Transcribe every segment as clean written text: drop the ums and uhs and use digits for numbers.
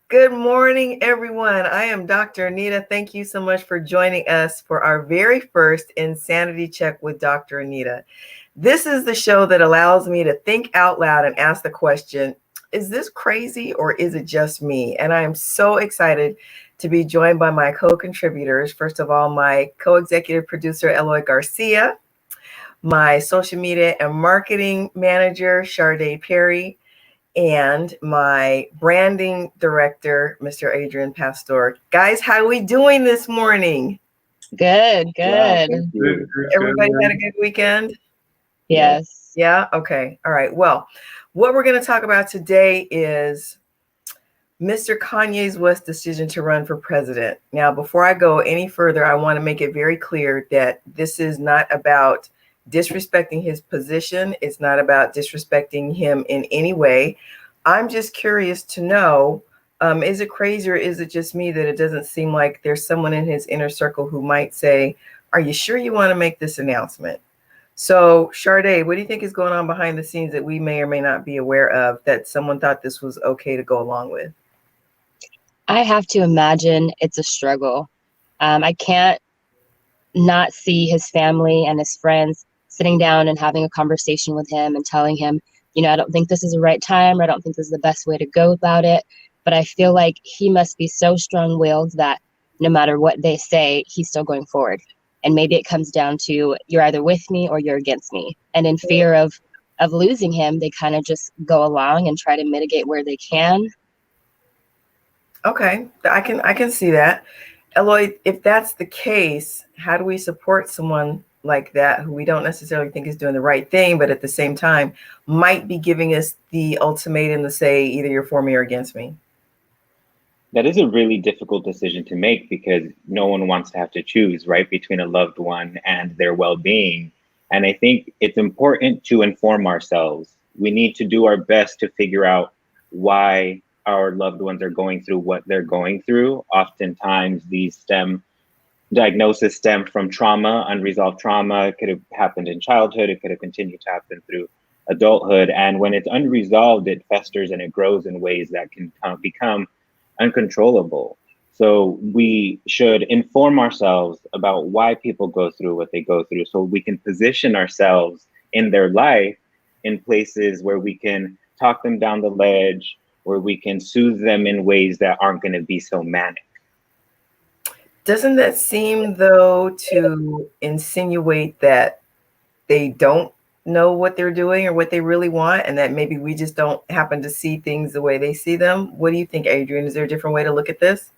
Good morning, everyone. I am Dr. Anita. Thank you so much for joining us for our very first Insanity Check with Dr. Anita. This is the show that allows me to think out loud and ask the question, is this crazy or is it just me? And I am so excited to be joined by my co-contributors. First of all, my co-executive producer, Eloy Garcia, my social media and marketing manager, Sharday Perry, and my branding director, Mr. Adrian Pastor. Guys, how are we doing this morning? Good. Good. Everybody had a good weekend? Yes. Yeah? Okay. All right. Well, what we're going to talk about today is Mr. Kayne West's decision to run for president. Now, before I go any further, I want to make it very clear that this is not about disrespecting his position. It's not about disrespecting him in any way. I'm just curious to know, is it crazy or is it just me that it doesn't seem like there's someone in his inner circle who might say, are you sure you want to make this announcement? So, Sharday, what do you think is going on behind the scenes that we may or may not be aware of that someone thought this was okay to go along with? I have to imagine it's a struggle. I can't not see his family and his friends sitting down and having a conversation with him and telling him, I don't think this is the right time, or I don't think this is the best way to go about it. But I feel like he must be so strong-willed that no matter what they say, he's still going forward. And maybe it comes down to you're either with me or you're against me. And in fear of losing him, they kind of just go along and try to mitigate where they can. Okay, I can see that. Eloy, if that's the case, how do we support someone like that who we don't necessarily think is doing the right thing, but at the same time might be giving us the ultimatum to say either you're for me or against me? That is a really difficult decision to make because no one wants to have to choose, right, between a loved one and their well-being. And I think it's important to inform ourselves. We need to do our best to figure out why our loved ones are going through what they're going through. Oftentimes, these diagnoses stem from trauma, unresolved trauma. It could have happened in childhood. It could have continued to happen through adulthood. And when it's unresolved, it festers and it grows in ways that can become uncontrollable. So we should inform ourselves about why people go through what they go through so we can position ourselves in their life in places where we can talk them down the ledge, where we can soothe them in ways that aren't going to be so manic. Doesn't that seem, though, to insinuate that they don't know what they're doing or what they really want, and that maybe we just don't happen to see things the way they see them? What do you think, Adrian? Is there a different way to look at this?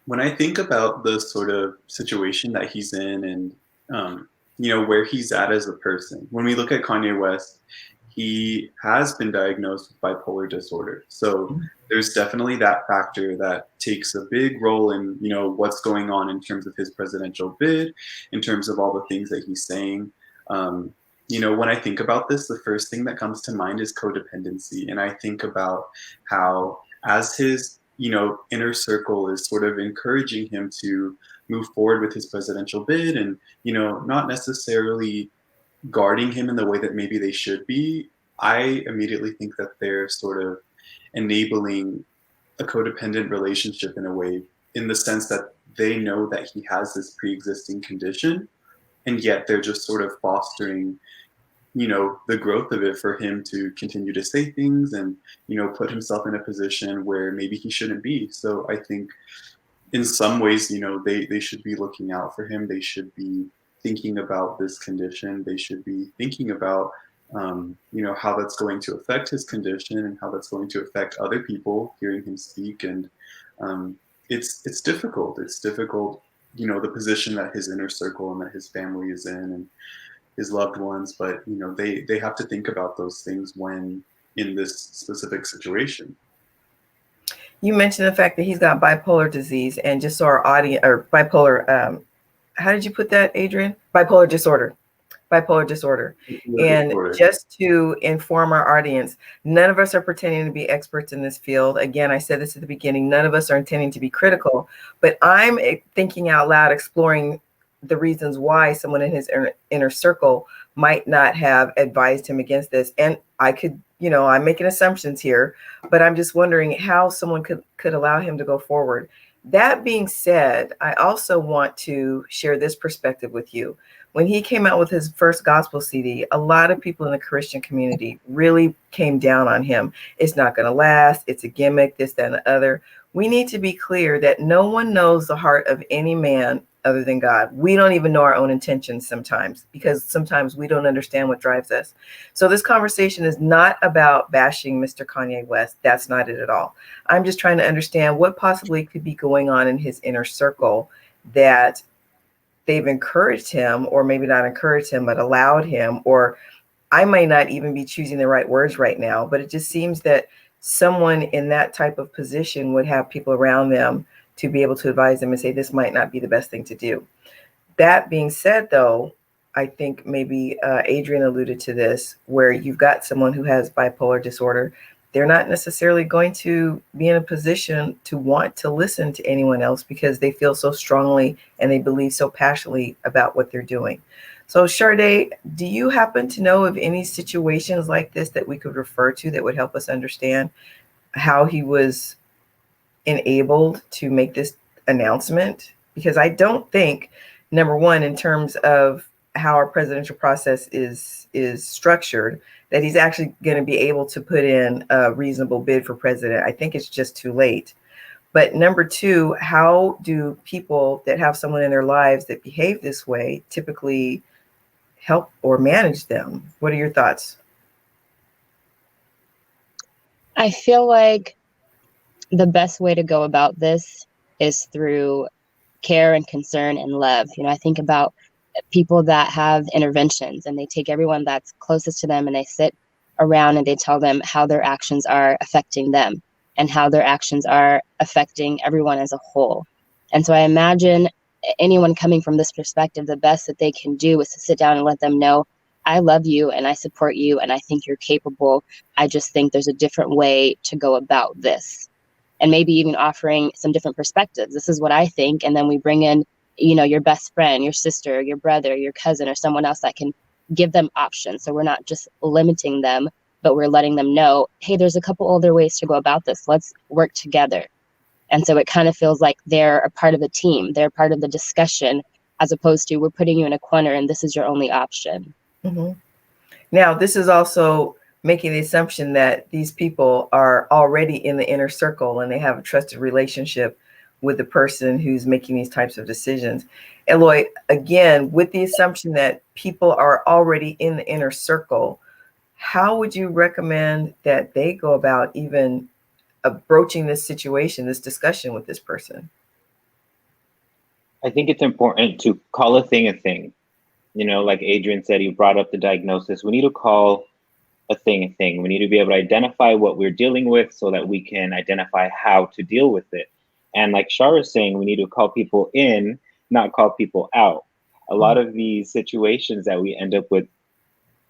When I think about the sort of situation that he's in and, where he's at as a person, when we look at Kayne West, he has been diagnosed with bipolar disorder. So there's definitely that factor that takes a big role in, what's going on in terms of his presidential bid, in terms of all the things that he's saying. When I think about this, the first thing that comes to mind is codependency. And I think about how as his, inner circle is sort of encouraging him to move forward with his presidential bid and, not necessarily guarding him in the way that maybe they should be, I immediately think that they're sort of enabling a codependent relationship in a way, in the sense that they know that he has this pre-existing condition, and yet they're just sort of fostering, the growth of it for him to continue to say things and, put himself in a position where maybe he shouldn't be. So I think in some ways, they should be looking out for him. They should be thinking about this condition. They should be thinking about, how that's going to affect his condition and how that's going to affect other people hearing him speak. And it's difficult. It's difficult, the position that his inner circle and that his family is in and his loved ones. But, they have to think about those things when in this specific situation. You mentioned the fact that he's got bipolar disease, and just so our audience, or bipolar, how did you put that, Adrian? Bipolar disorder. And just to inform our audience, none of us are pretending to be experts in this field. Again, I said this at the beginning, none of us are intending to be critical, but I'm thinking out loud, exploring the reasons why someone in his inner circle might not have advised him against this. And I could, I'm making assumptions here, but I'm just wondering how someone could allow him to go forward. That being said, I also want to share this perspective with you. When he came out with his first gospel CD, a lot of people in the Christian community really came down on him. It's not going to last. It's a gimmick, this, that, and the other. We need to be clear that no one knows the heart of any man other than God. We don't even know our own intentions sometimes, because sometimes we don't understand what drives us. So this conversation is not about bashing Mr. Kanye West. That's not it at all. I'm just trying to understand what possibly could be going on in his inner circle that they've encouraged him, or maybe not encouraged him, but allowed him, or I might not even be choosing the right words right now, but it just seems that someone in that type of position would have people around them to be able to advise them and say, this might not be the best thing to do. That being said, though, I think maybe Adrian alluded to this, where you've got someone who has bipolar disorder. They're not necessarily going to be in a position to want to listen to anyone else because they feel so strongly and they believe so passionately about what they're doing. So, Sade, do you happen to know of any situations like this that we could refer to that would help us understand how he was enabled to make this announcement? Because I don't think, number one, in terms of how our presidential process is structured, that he's actually going to be able to put in a reasonable bid for president. I think it's just too late. But number two, how do people that have someone in their lives that behave this way typically help or manage them? What are your thoughts? I feel like the best way to go about this is through care and concern and love. I think about people that have interventions and they take everyone that's closest to them and they sit around and they tell them how their actions are affecting them and how their actions are affecting everyone as a whole. And so I imagine anyone coming from this perspective, the best that they can do is to sit down and let them know, I love you and I support you and I think you're capable. I just think there's a different way to go about this. And maybe even offering some different perspectives. This is what I think. And then we bring in, your best friend, your sister, your brother, your cousin, or someone else that can give them options. So we're not just limiting them, but we're letting them know, hey, there's a couple other ways to go about this. Let's work together. And so it kind of feels like they're a part of the team. They're part of the discussion, as opposed to we're putting you in a corner and this is your only option. Mm-hmm. Now, this is also making the assumption that these people are already in the inner circle and they have a trusted relationship with the person who's making these types of decisions. Eloy, again, with the assumption that people are already in the inner circle, how would you recommend that they go about even broaching this situation, this discussion with this person? I think it's important to call a thing. Like Adrian said, he brought up the diagnosis. We need to call a thing. We need to be able to identify what we're dealing with so that we can identify how to deal with it. And like Shar is saying, we need to call people in, not call people out. A lot of these situations that we end up with,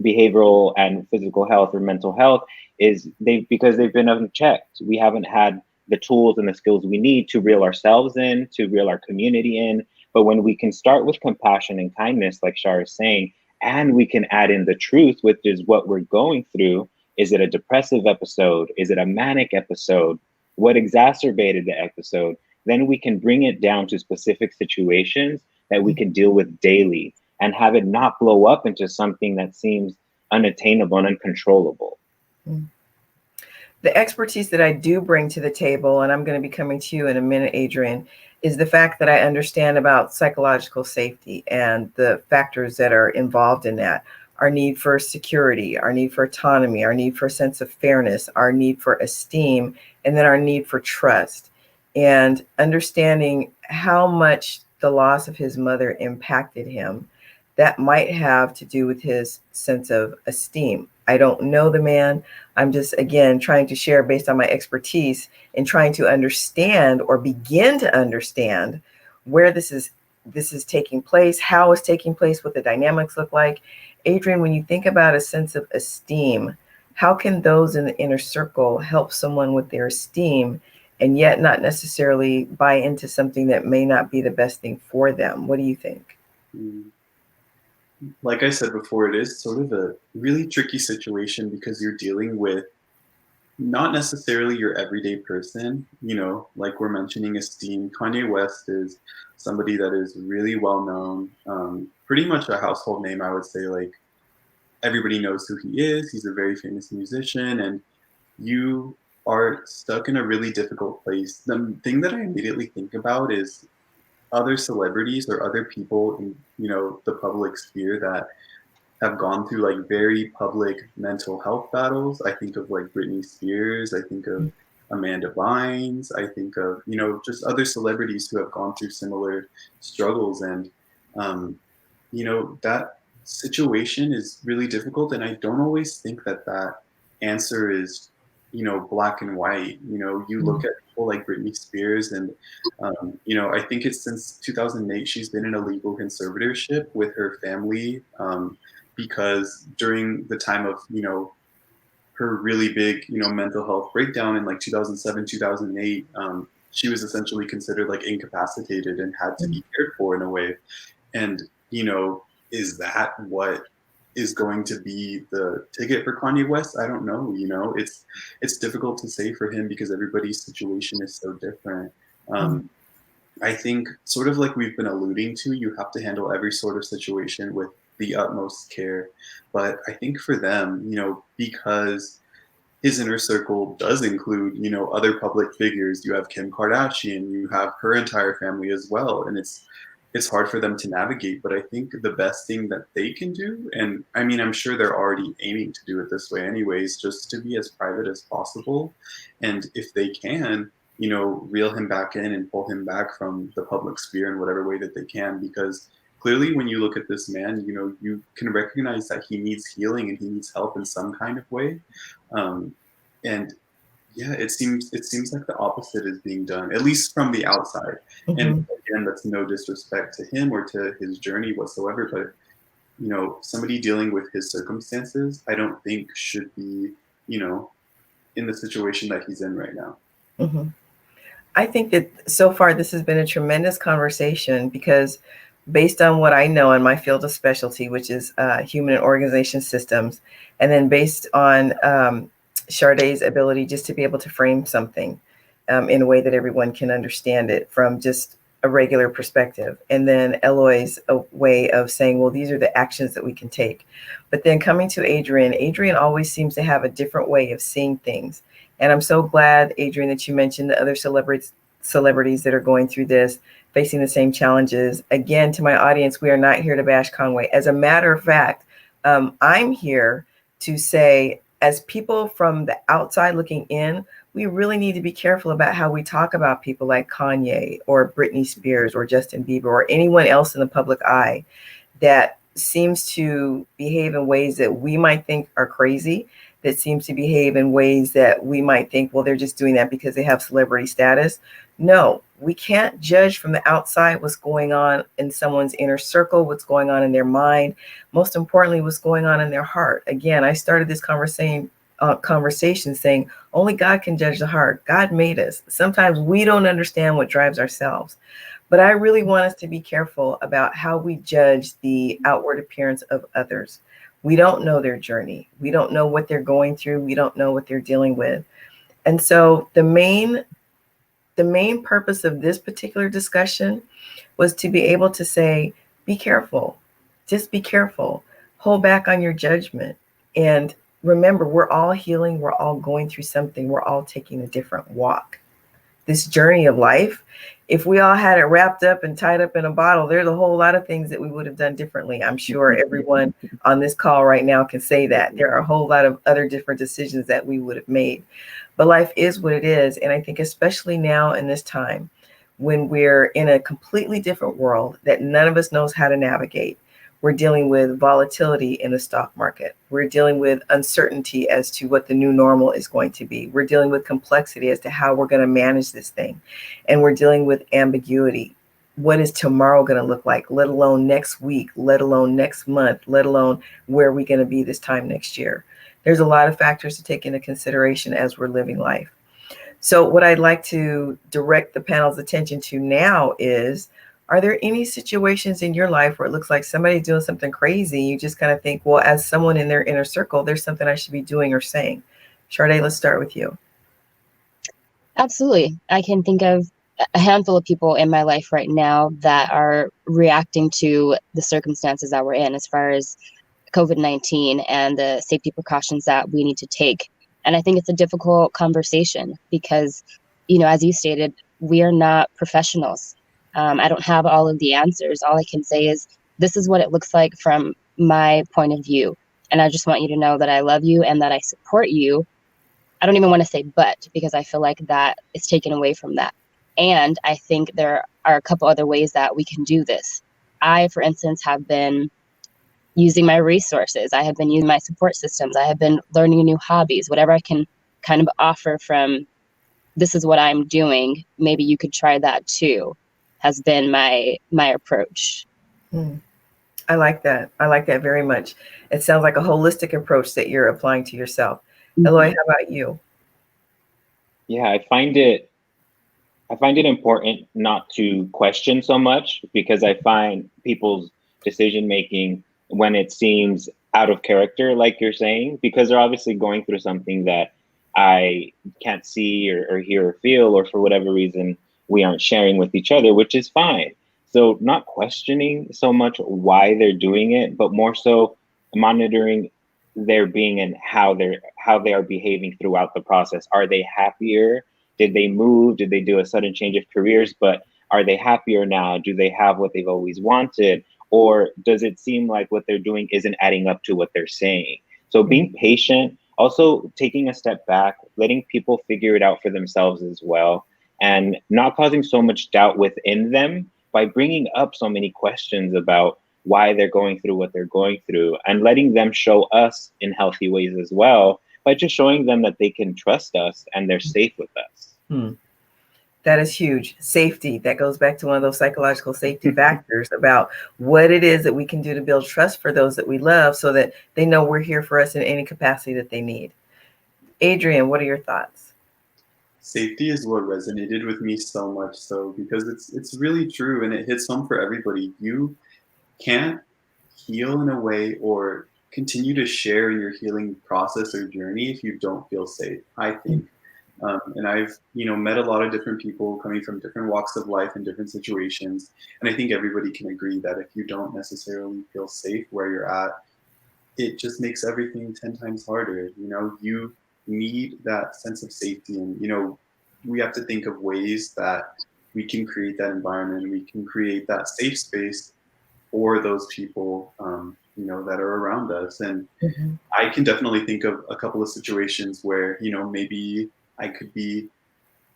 behavioral and physical health or mental health, is because they've been unchecked. We haven't had the tools and the skills we need to reel ourselves in, to reel our community in. But when we can start with compassion and kindness, like Shar is saying, and we can add in the truth, which is what we're going through. Is it a depressive episode? Is it a manic episode? What exacerbated the episode? Then we can bring it down to specific situations that we can deal with daily and have it not blow up into something that seems unattainable and uncontrollable. The expertise that I do bring to the table, and I'm going to be coming to you in a minute, Adrian, is the fact that I understand about psychological safety and the factors that are involved in that. Our need for security, our need for autonomy, our need for a sense of fairness, our need for esteem, and then our need for trust. And understanding how much the loss of his mother impacted him, that might have to do with his sense of esteem. I don't know the man. I'm just, again, trying to share based on my expertise and trying to understand or begin to understand where this is taking place, how it's taking place, what the dynamics look like. Adrian, when you think about a sense of esteem, how can those in the inner circle help someone with their esteem and yet not necessarily buy into something that may not be the best thing for them? What do you think? like I said before, it is sort of a really tricky situation because you're dealing with not necessarily your everyday person. Like we're mentioning Esteem. Kanye West is somebody that is really well known, pretty much a household name, I would say. Like everybody knows who he is. He's a very famous musician, and you are stuck in a really difficult place. The thing that I immediately think about is other celebrities or other people in the public sphere that have gone through like very public mental health battles. I think of like Britney Spears. I think of Amanda Bynes. I think of just other celebrities who have gone through similar struggles, and um, that situation is really difficult. And I don't always think that answer is black and white. You look at people like Britney Spears, and I think it's since 2008 she's been in a legal conservatorship with her family, because during the time of her really big mental health breakdown in like 2007 2008, she was essentially considered like incapacitated and had to be cared for in a way. And is that what is going to be the ticket for Kanye West? I don't know. It's difficult to say for him because everybody's situation is so different. I think, sort of like we've been alluding to, you have to handle every sort of situation with the utmost care. But I think for them, because his inner circle does include, other public figures. You have Kim Kardashian, you have her entire family as well, and it's hard for them to navigate. But I think the best thing that they can do, and I mean, I'm sure they're already aiming to do it this way anyways, just to be as private as possible. And if they can, reel him back in and pull him back from the public sphere in whatever way that they can, because clearly when you look at this man, you can recognize that he needs healing and he needs help in some kind of way. And yeah, it seems like the opposite is being done, at least from the outside. And again, that's no disrespect to him or to his journey whatsoever, but somebody dealing with his circumstances, I don't think should be, in the situation that he's in right now. I think that so far this has been a tremendous conversation because based on what I know in my field of specialty, which is human and organization systems, and then based on Sade's ability just to be able to frame something in a way that everyone can understand it from just a regular perspective. And then Eloy's a way of saying, well, these are the actions that we can take. But then coming to Adrian always seems to have a different way of seeing things. And I'm so glad, Adrian, that you mentioned the other celebrities that are going through this, facing the same challenges. Again, to my audience, we are not here to bash Conway. As a matter of fact, I'm here to say, as people from the outside looking in, we really need to be careful about how we talk about people like Kanye or Britney Spears or Justin Bieber or anyone else in the public eye that seems to behave in ways that we might think are crazy, that seems to behave in ways that we might think, well, they're just doing that because they have celebrity status. No, we can't judge from the outside what's going on in someone's inner circle, what's going on in their mind, most importantly, what's going on in their heart. Again, I started this conversation saying only God can judge the heart. God made us. Sometimes we don't understand what drives ourselves. But I really want us to be careful about how we judge the outward appearance of others. We don't know their journey. We don't know what they're going through. We don't know what they're dealing with. And so the main purpose of this particular discussion was to be able to say, be careful. Just be careful. Hold back on your judgment. And remember, we're all healing. We're all going through something. We're all taking a different walk. This journey of life, if we all had it wrapped up and tied up in a bottle, there's a whole lot of things that we would have done differently. I'm sure everyone on this call right now can say that. There are a whole lot of other different decisions that we would have made. But life is what it is. And I think especially now in this time, when we're in a completely different world that none of us knows how to navigate, we're dealing with volatility in the stock market. We're dealing with uncertainty as to what the new normal is going to be. We're dealing with complexity as to how we're going to manage this thing. And we're dealing with ambiguity. What is tomorrow going to look like, let alone next week, let alone next month, let alone where are we going to be this time next year? There's a lot of factors to take into consideration as we're living life. So what I'd like to direct the panel's attention to now is Are there any situations in your life where it looks like somebody's doing something crazy? You just kind of think, well, as someone in their inner circle, there's something I should be doing or saying. Sade, let's start with you. Absolutely. I can think of a handful of people in my life right now that are reacting to the circumstances that we're in as far as COVID-19 and the safety precautions that we need to take. And I think it's a difficult conversation because, as you stated, we are not professionals. I don't have all of the answers. All I can say is this is what it looks like from my point of view. And I just want you to know that I love you and that I support you. I don't even want to say but, because I feel like that is taken away from that. And I think there are a couple other ways that we can do this. I, for instance, have been using my resources. I have been using my support systems. I have been learning new hobbies, whatever I can kind of offer from this is what I'm doing. Maybe you could try that too, has been my approach. I like that. I like that very much. It sounds like a holistic approach that you're applying to yourself. Eloy, how about you? Yeah, I find it important not to question so much, because I find people's decision making, when it seems out of character, like you're saying, because they're obviously going through something that I can't see or hear or feel, or for whatever reason we aren't sharing with each other, which is fine. So not questioning so much why they're doing it, but more so monitoring their being and how they are behaving throughout the process. Are they happier? Did they move? Did they do a sudden change of careers? But are they happier now? Do they have what they've always wanted? Or does it seem like what they're doing isn't adding up to what they're saying? So being patient, also taking a step back, letting people figure it out for themselves as well, and not causing so much doubt within them by bringing up so many questions about why they're going through what they're going through, and letting them show us in healthy ways as well, by just showing them that they can trust us and they're safe with us. That is huge. Safety. That goes back to one of those psychological safety factors about what it is that we can do to build trust for those that we love, so that they know we're here for us in any capacity that they need. Adrian, what are your thoughts? Safety is what resonated with me so much, so because it's really true, and it hits home for everybody. You can't heal in a way or continue to share your healing process or journey if you don't feel safe, I think. And I've met a lot of different people coming from different walks of life and different situations, and I think everybody can agree that if you don't necessarily feel safe where you're at, it just makes everything 10 times harder. You need that sense of safety, and we have to think of ways that we can create that environment, we can create that safe space for those people that are around us. And I can definitely think of a couple of situations where maybe I could be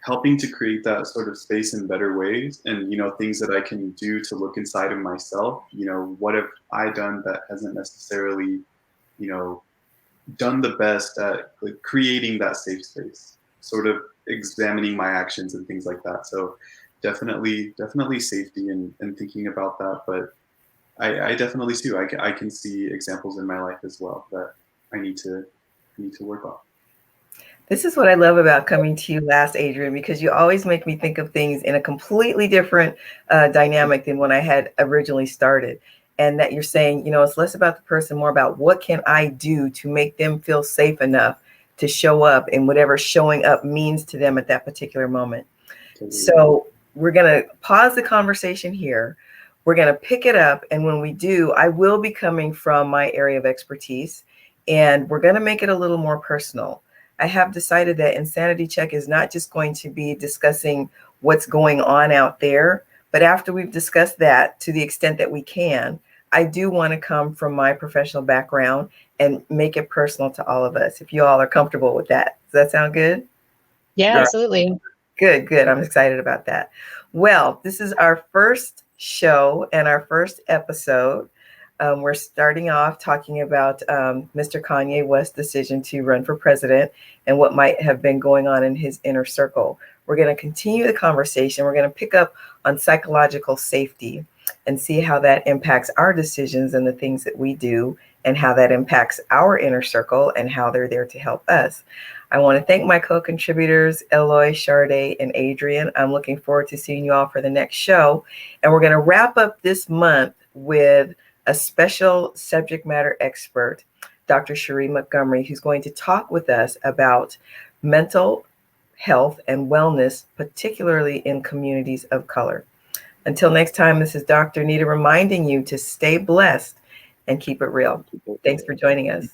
helping to create that sort of space in better ways, and things that I can do to look inside of myself. What have I done that hasn't necessarily done the best at creating that safe space, sort of examining my actions and things like that. So definitely safety and thinking about that. But I definitely do. I can see examples in my life as well that I need to work on. This is what I love about coming to you last, Adrian, because you always make me think of things in a completely different dynamic than when I had originally started. And that you're saying, it's less about the person, more about what can I do to make them feel safe enough to show up, and whatever showing up means to them at that particular moment. So we're going to pause the conversation here. We're going to pick it up. And when we do, I will be coming from my area of expertise, and we're going to make it a little more personal. I have decided that nSanity Check is not just going to be discussing what's going on out there, but after we've discussed that to the extent that we can, I do want to come from my professional background and make it personal to all of us, if you all are comfortable with that. Does that sound good? Yeah, absolutely. Good. I'm excited about that. Well, this is our first show and our first episode. We're starting off talking about Mr. Kayne West's decision to run for president and what might have been going on in his inner circle. We're going to continue the conversation. We're going to pick up on psychological safety and see how that impacts our decisions and the things that we do and how that impacts our inner circle and how they're there to help us. I want to thank my co-contributors, Eloy, Sade, and Adrian. I'm looking forward to seeing you all for the next show. And we're going to wrap up this month with a special subject matter expert, Dr. Cherie Montgomery, who's going to talk with us about mental health and wellness, particularly in communities of color. Until next time, this is Dr. Anita reminding you to stay blessed and keep it real. Thanks for joining us.